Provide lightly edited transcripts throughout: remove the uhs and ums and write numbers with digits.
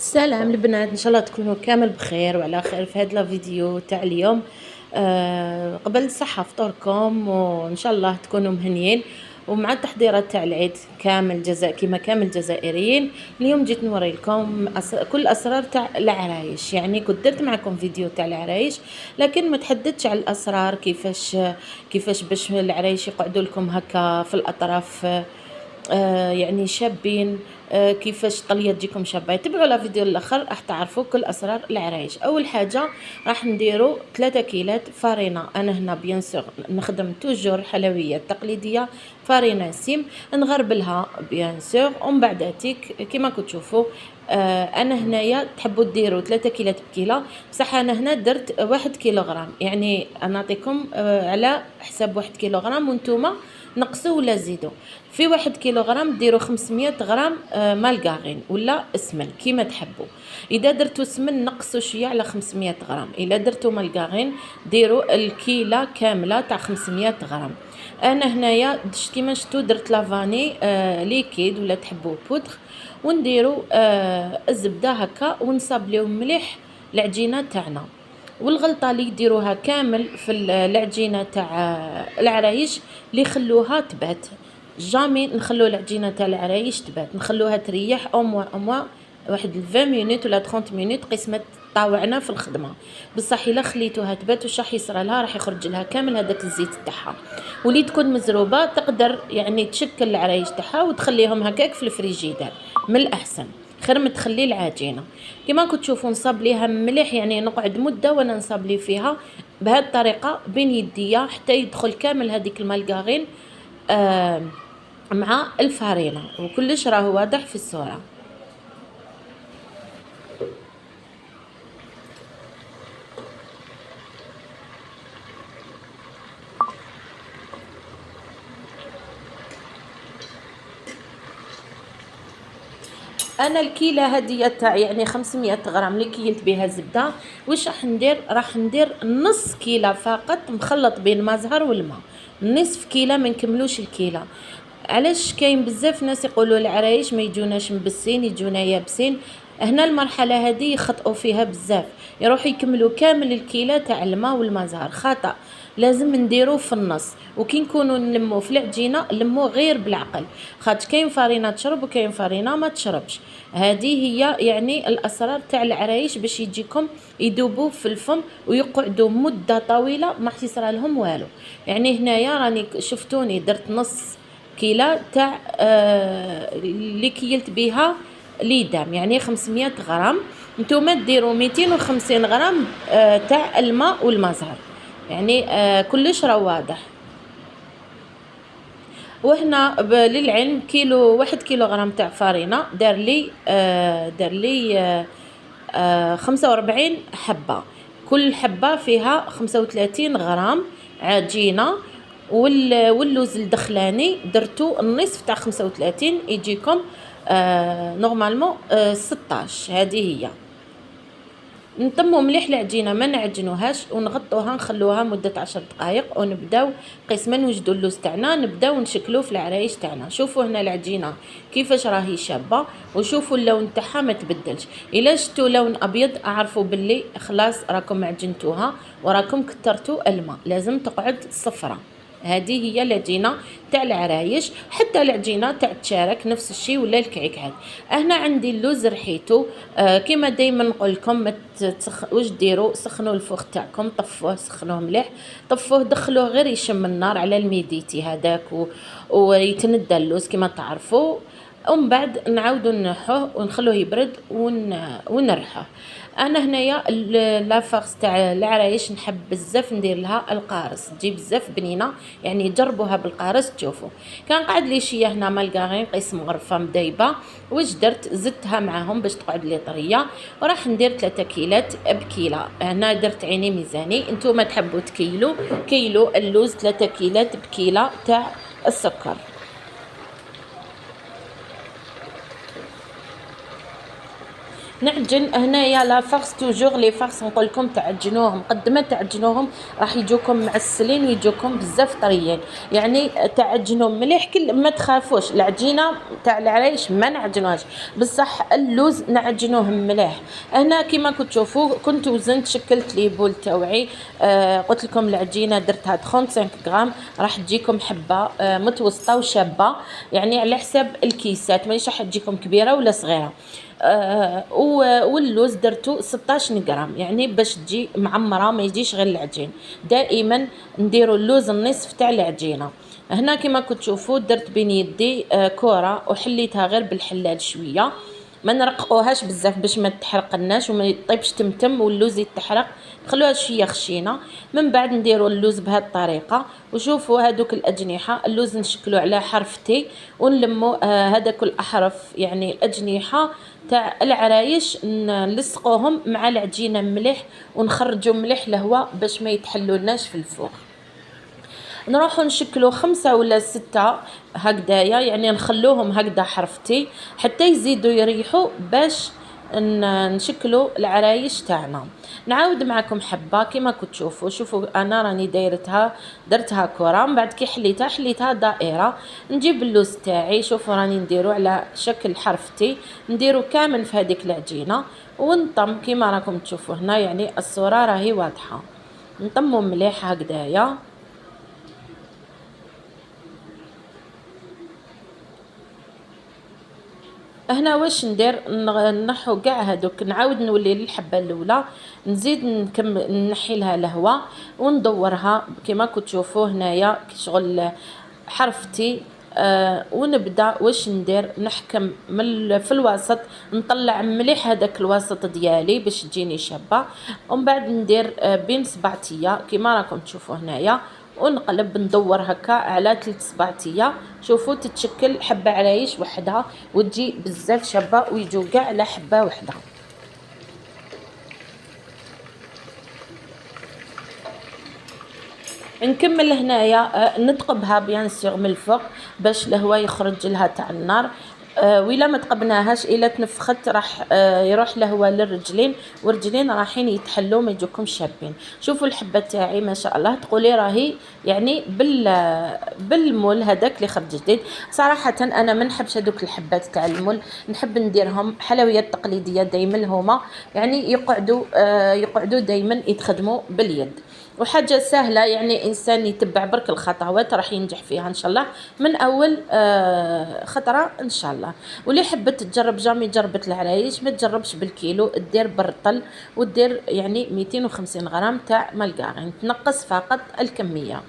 سلام البنات، ان شاء الله تكونوا كامل بخير وعلى خير في هذا الفيديو تاع اليوم. قبل الصحة فطوركم وان شاء الله تكونوا مهنيين ومع التحضيرات تاع العيد كامل جزاء كما كامل الجزائريين. اليوم جيت نوري لكم كل اسرار تاع العرايش. يعني كنت درت معكم فيديو تاع العرايش لكن ما تحددتش على الاسرار كيفاش باش العرايش يقعدوا لكم هكا في الاطراف، يعني شابين. كيفاش طليه تجيكم شابه. تبعوا لا فيديو الاخر راح تعرفوا كل اسرار العرايش. اول حاجه راح نديروا 3 كيلات فارينه. انا هنا بيان سور نخدم توجور حلويات تقليديه فارينه سيم، نغربلها بيان سور ومن بعداتك كما كتشوفوا. انا هنايا تحبوا ديروا 3 كيلات بكيله، بصح انا هنا درت 1 كيلوغرام. يعني انا نعطيكم على حساب 1 كيلوغرام وانتوما نقصوا ولا زيدوا. في 1 كيلوغرام ديروا 500 غرام مالغارين ولا اسمن كيما تحبوا. اذا درتوا سمن نقصوا شويه على 500 غرام. اذا درتوا مالغارين ديروا الكيله كامله تاع 500 غرام. انا هنايا كيما شفتوا درت لافاني ليكيد ولا تحبوا بودر، ونديروا الزبده هكا ونصابليو مليح العجينه تاعنا. والغلطه اللي يديروها كامل في العجينه تاع العرايش اللي يخلوها تبات. جامي نخلو العجينه تاع العرايش تبات، نخلوها تريح او واحد 20 مينوت ولا 30 مينوت قسمه طاوعنا في الخدمه. بصح الا خليتوها تبات واش راح يصرى لها؟ راح يخرج لها كامل هذاك الزيت تاعها. ولي تكون مزروبه تقدر يعني تشكل العرايش تاعها وتخليهم هكاك في الفريجيدار من الاحسن، خير ما تخلي العجينه. كما كنتوا تشوفوا نصب ليها مليح، يعني نقعد مده وانا نصب لي فيها بهذه الطريقه بين يديا حتى يدخل كامل هذيك المالغارين مع الفارينه وكلش راه واضح في الصوره. انا الكيله هذه تاع يعني 500 غرام اللي كيلت بها الزبده، واش راح ندير نص كيله فقط مخلط بين ما زهر والماء. نصف كيله ما نكملوش الكيله. علاش؟ كاين بزاف ناس يقولوا العرايش ما يجوناش مبسين يجونا يابسين. هنا المرحله هذه يخطئوا فيها بزاف، يروحوا يكملوا كامل الكيله تاع الماء والمزهر. خطا، لازم نديرو في النص. وكي نكونوا نلمو في العجينه نلمو غير بالعقل، خاطر كاين فارينه تشرب وكاين فارينه ما تشربش. هذه هي يعني الاسرار تاع العرايش باش يجيكم يذوبوا في الفم ويقعدوا مده طويله ما يصرى لهم والو. يعني هنايا راني شفتوني درت نص كيلو تاع اللي كيلت بها ليدام يعني 500 غرام. نتوما ديروا 250 غرام تاع الماء والمزهر. يعني كلش راه واضح. وهنا للعلم كيلو 1 كيلوغرام تاع فارينه دار لي 45 حبه. كل حبه فيها 35 غرام عجينه. واللوز الدخلاني درتو النصف تاع 35 يجيكم نورمالمون 16. هذه هي. نطمو مليح العجينه ما نعجنوهاش ونغطوها نخلوها مده 10 دقائق ونبداو قسما نوجدوا اللوز تاعنا نبداو نشكلوه في العرايش تاعنا. شوفوا هنا العجينه كيفاش راهي شابه وشوفوا اللون تاعها ما تبدلش. الا شفتوا لون ابيض اعرفوا باللي خلاص راكم عجنتوها وراكم كثرتوا الماء، لازم تقعد صفرة. هذه هي العجينه تاع العرايش. حتى العجينه تاع التشارك نفس الشيء ولا الكعكات. هنا عندي اللوز رحيتو. كما دائما نقول لكم واش ديروا؟ سخنوا الفوخ تاعكم، طفوه سخنوه مليح، طفوه دخلوه غير يشم النار على الميديتي هذاك ويتندى اللوز كما تعرفوا. ومن بعد نعاودوا نحوه ونخلوه يبرد ونرحوه. انا هنايا لافاغس تاع العرايش نحب بزاف ندير لها القارص، تجي بزاف بنينه. يعني جربوها بالقارص تشوفوا. كان قعد لي شيه هنا مالغارين قيس مغرفه مدايبه. واش درت؟ زدتها معاهم باش تقعد لي طريه. وراح ندير 3 كيلات بكيله. هنا درت عيني ميزاني، نتوما تحبوا كيلو اللوز 3 كيلات بكيله تاع السكر. نعجن هنايا لا فارس توجور لي فارس نقول لكم تعجنوهم قد ما تعجنوهم راح يجوكم معسلين ويجوكم بزاف طريين. يعني تعجنوهم مليح، كل ما تخافوش العجينه تاع العرايش ما نعجنوهاش، بصح اللوز نعجنوه مليح. هنا كيما كنت تشوفوا كنت وزنت شكلت لي بول توعي. قلت لكم العجينه درتها 35 غرام، راح تجيكم حبه متوسطه وشابه، يعني على حساب الكيسات مانيش راح تجيكم كبيره ولا صغيره. واللوز درتو 16 غرام، يعني باش تجي معمره ما يجيش غير العجين. دائما نديروا اللوز النصف تاع العجينه. هنا كما كنت تشوفوا درت بين يدي كره وحليتها غير بالحلال شويه، ما نرققوهاش بزاف باش ما تحرقناش وما يطيبش تمتم واللوز يتحرق، خلوها شويه خشينه. من بعد نديروا اللوز بهذه الطريقه. وشوفوا هذوك الاجنحه اللوز نشكلوا على حرف تي ونلموا هذاك الاحرف يعني الاجنحه تاع العرايش نلصقوهم مع العجينه مليح ونخرجوا مليح الهواء باش ما يتحلولناش في الفوق. نروحوا نشكلوا 5 ولا 6 هكذايا، يعني نخلوهم هكذا حرفتي حتى يزيدوا يريحوا باش نشكلوا العرايش تاعنا. نعاود معكم حبه كما كنت تشوفوا. شوفوا انا راني درتها كره، من بعد كي حليتها دائره. نجيب اللوز تاعي، شوفوا راني نديرو على شكل حرفتي، نديرو كامل في هذيك العجينه ونطم كما راكم تشوفوا هنا، يعني الصوره راهي واضحه. نطمو مليح هكذايا. هنا واش ندير، نحو كاع هذوك، نعاود نولي للحبه الاولى، نزيد نكمل نحي لها الهواء وندورها كما كنت تشوفوا هنايا شغل حرفتي. ونبدا واش ندير، نحكم في الوسط، نطلع مليح هذاك الوسط ديالي باش تجيني شابه، ومن بعد ندير بين صبعتيه كما راكم تشوفوا هنايا ونقلب ندور هكا على 3 صباعتيه. شوفوا تتشكل حبه عرايش وحدها وتجي بزاف شابه ويجوا كاع على حبه وحده. نكمل هنايا نتقبها بيان سيغ من الفوق باش الهواء يخرج لها تاع النار. وإلا ما تقبناهاش الا تنفخت راح يروح الهواء للرجلين، والرجلين رايحين يتحلوا ما يجوكم شابين. شوفوا الحبه تاعي ما شاء الله تقولي راهي يعني بالمول هذاك اللي خرج جديد. صراحه انا ما نحبش هذوك الحبات تاع المول، نحب نديرهم حلويات تقليديه دائما هما يعني يقعدوا دائما يتخدموا باليد، وحاجه سهله يعني انسان يتبع برك الخطوات راح ينجح فيها ان شاء الله من اول خطره ان شاء الله. واللي حبت تجرب جامي جربت العرايش ما تجربش بالكيلو، دير بالرطل ودير يعني 250 غرام تاع مالقارين، تنقص فقط الكميه.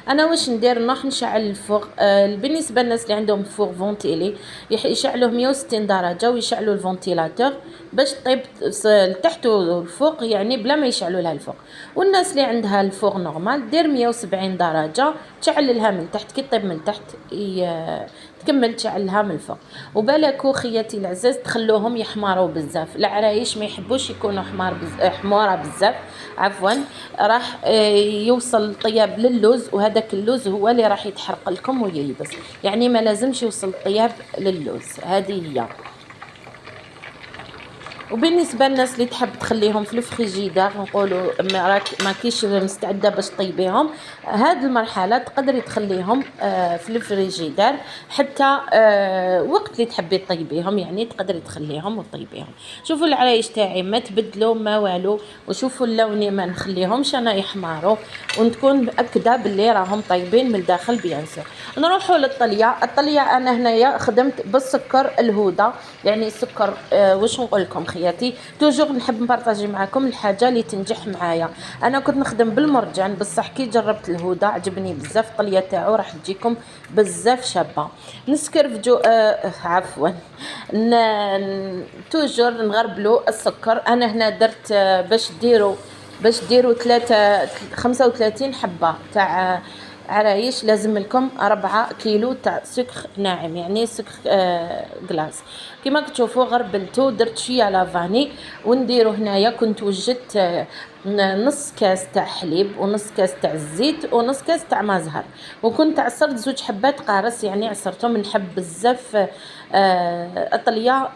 انا واش ندير، نروح نشعل الفوغ. بالنسبه للناس اللي عندهم فوغ فونتيلي يشعلوه 160 درجه ويشعلوا الفونتيلاتور باش طيب لتحت والفوق، يعني بلا ما يشعلوا لها الفوق. والناس اللي عندها الفوغ نورمال دير 170 درجه تشعللها من تحت، كي طيب من تحت تكمل تشعلها من الفوق. وبالكو خياتي العزاز تخلوهم يحمروا بزاف، العرايش ما يحبوش يكونوا حماره بزاف عفوا، راح يوصل طياب للوز، وهذاك اللوز هو اللي راح يتحرق لكم ويلبس، يعني ما لازمش يوصل طياب للوز. هذه هي. وبالنسبه للناس اللي تحب تخليهم في الفريجيدار نقولوا ما كيش مستعده باش طيبيهم، هذه المرحله تقدري تخليهم في الفريجيدار حتى وقت اللي تحبي تطيبيهم، يعني تقدري تخليهم وتطيبيهم. شوفوا العرايش تاعي ما تبدلوا ما والو، وشوفوا اللون ما نخليهمش انا يحمروا، ونكون مأكده باللي راهم طيبين من الداخل بيان سور. نروحوا للطليه. انا هنايا خدمت بالسكر الهوده، يعني سكر واش نقول لكم خياتي توجور نحب نبارطاجي معكم الحاجه اللي تنجح معايا. انا كنت نخدم بالمرجان بصح كي جربت الهدى عجبني بزاف، الطليه تاعو راح تجيكم بزاف شابه. نسكرفجو عفوا توجور نغربلو السكر. انا هنا درت باش ديروا 35 حبه تاع عرايش لازم لكم 4 كيلو تاع سكر ناعم، يعني سكر غلاس. كما كتشوفوا غربلتو، درت شويه لافاني ونديرو هنايا. كنت وجدت نص كاس تاع حليب ونص كاس تاع الزيت ونص كاس تاع ما زهر. وكنت عصرت 2 حبات قارص، يعني عصرتهم، نحب بزاف الطليه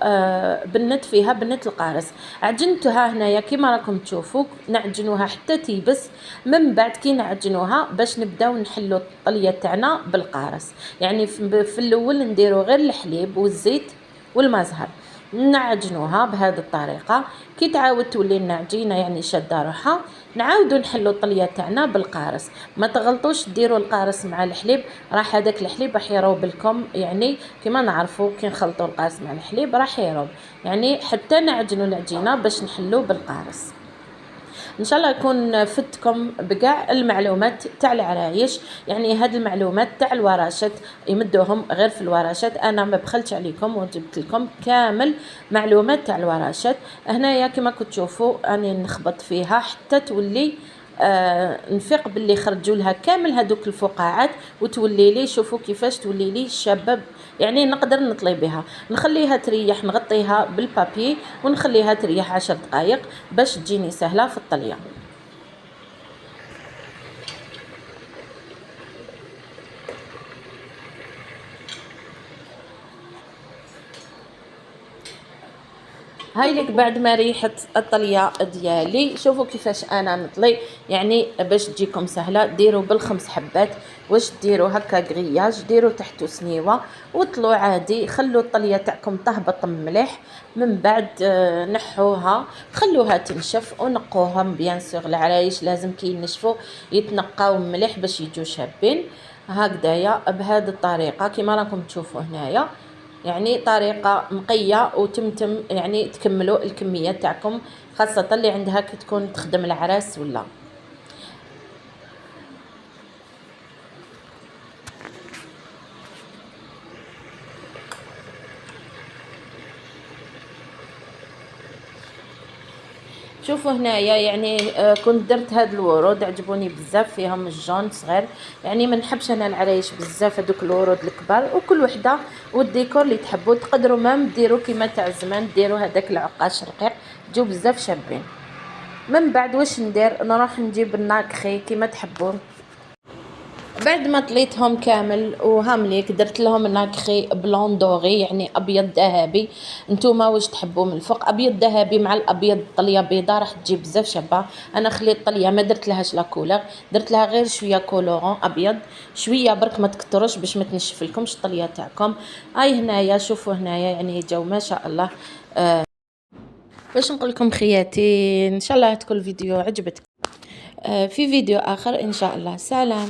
بنت فيها بنت القارص. عجنتها هنايا كيما راكم تشوفوا، نعجنوها حتى تيبس. من بعد كي نعجنوها باش نبداو نحلو الطليه تاعنا بالقارص. يعني في الاول نديرو غير الحليب والزيت والما زهر، نعجنوها بهذه الطريقه. كي تعاود تولي لنا عجينه يعني شاده روحها، نعاودو نحلو الطليه تاعنا بالقارص. ما تغلطوش ديروا القارص مع الحليب، راح هذاك الحليب راح يروب لكم، يعني كما نعرفوا كي نخلطوا القارص مع الحليب راح يروب، يعني حتى نعجنوا العجينه باش نحلو بالقارص. ان شاء الله يكون فدتكم بكاع المعلومات تاع العرايش. يعني هاد المعلومات تاع الوراشات يمدوهم غير في الوراشات، انا ما بخلتش عليكم وجبت لكم كامل معلومات تاع الوراشات. هنايا كما كنتوا تشوفوا اني نخبط فيها حتى تولي نفيق باللي خرجوا لها كامل هذوك الفقاعات، وتولي لي شوفوا كيفاش تولي لي شابه، يعني نقدر نطلي بها. نخليها تريح، نغطيها بالبابي ونخليها تريح 10 دقائق باش تجيني سهله في الطليه. هاي لك بعد ما ريحت الطليه ديالي، شوفوا كيفاش انا نطلي، يعني باش تجيكم سهله ديروا بالخمس حبات. واش ديروا هكا غرياج، ديروا تحته سنيوه وطلوا عادي، خلوا الطليه تاعكم تهبط مليح. من بعد نحوها، خلوها تنشف ونقوها بيان سور. العرايش لازم كي ينشفوا يتنقاو مليح باش يجوا شابين. هكذايا بهذه الطريقه كما راكم تشوفوا هنايا، يعني طريقة نقية وتمتم، يعني تكملوا الكمية تاعكم، خاصة اللي عندها كي تكون تخدم العراس ولا. شوفوا هنايا يعني كنت درت هاد الورود عجبوني بزاف، فيهم الجون صغير، يعني ما نحبش انا العرايش بزاف هذوك الورود الكبار. وكل وحده والديكور اللي تحبوا تقدروا ما ديروا كيما تاع زمان، ديروا هذاك العقاش رقيق جو بزاف شابين. من بعد واش ندير، نروح نجيب الناكخي كيما تحبوا. بعد ما طليتهم كامل وهامليك درت لهم ناكخي بلون دوري، يعني ابيض ذهبي. نتوما واش تحبوا من الفوق، ابيض ذهبي مع الابيض طليه بيضاء راح تجي بزاف شابه. انا خليت الطليه ما درت لهاش لا كولور، درت لها غير شويه كولورون ابيض شويه برك، ما تكتروش باش ما تنشف لكمش الطليه تاعكم. هاي هنايا شوفوا هنايا يعني جاو ما شاء الله. باش نقول لكم خياتي، ان شاء الله تكون الفيديو عجبتكم. في فيديو اخر ان شاء الله. سلام.